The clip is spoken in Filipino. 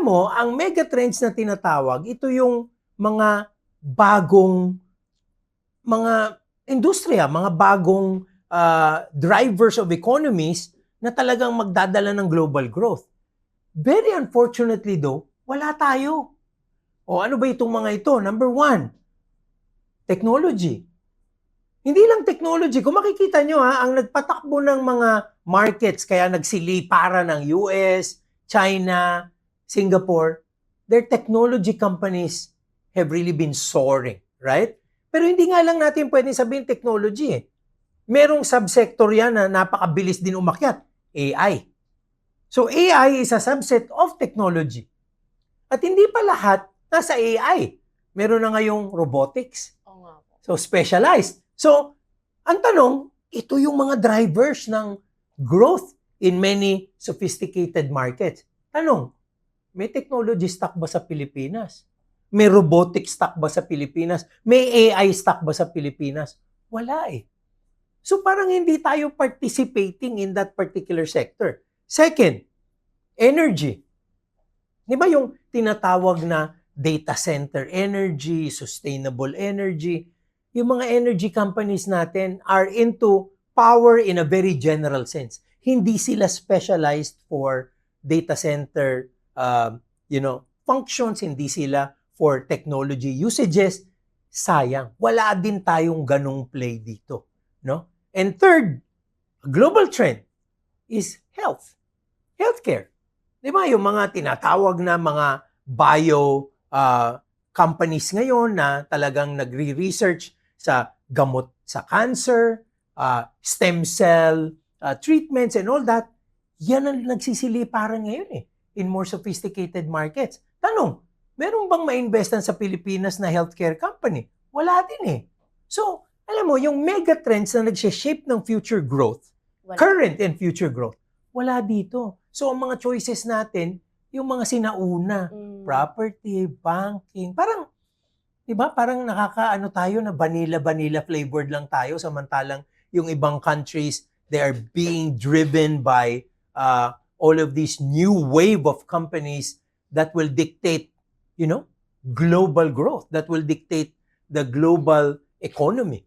alam mo, ang megatrends na tinatawag, ito yung mga bagong mga industriya, mga bagong drivers of economies na talagang magdadala ng global growth. Very unfortunately though, wala tayo. O ano ba itong mga ito? Number one, technology. Hindi lang technology. Kung makikita nyo ang nagpatakbo ng mga markets, kaya nagsiliparan ng US, China, Singapore, their technology companies have really been soaring, right? Pero hindi nga lang natin pwedeng sabihin technology eh. Merong subsector yan na napakabilis din umakyat, AI. So AI is a subset of technology. At hindi pa lahat nasa AI. Meron na ngayong robotics. So specialized. So, ang tanong, ito yung mga drivers ng growth in many sophisticated markets. Tanong, may technology stock ba sa Pilipinas? May robotic stock ba sa Pilipinas? May AI stock ba sa Pilipinas? Wala eh. So parang hindi tayo participating in that particular sector. Second, energy. Di ba yung tinatawag na data center energy, sustainable energy? Yung mga energy companies natin are into power in a very general sense. Hindi sila specialized for data center functions, hindi sila for technology usages. Sayang, wala din tayong ganong play dito, no? And third, global trend is health. Healthcare. Di ba yung mga tinatawag na mga bio companies ngayon na talagang nagre-research sa gamot sa cancer, stem cell treatments and all that, yan ang nagsisiliparan ngayon in more sophisticated markets. Tanong, meron bang ma-investan sa Pilipinas na healthcare company? Wala din eh. So, alam mo, yung mega trends na nagsha-shape ng future growth, current and future growth, wala dito. So, ang mga choices natin, yung mga sinauna, property, banking, parang, di ba, parang nakakaano tayo na vanilla flavored lang tayo, samantalang yung ibang countries, they are being driven by all of these new wave of companies that will dictate, global growth, that will dictate the global economy.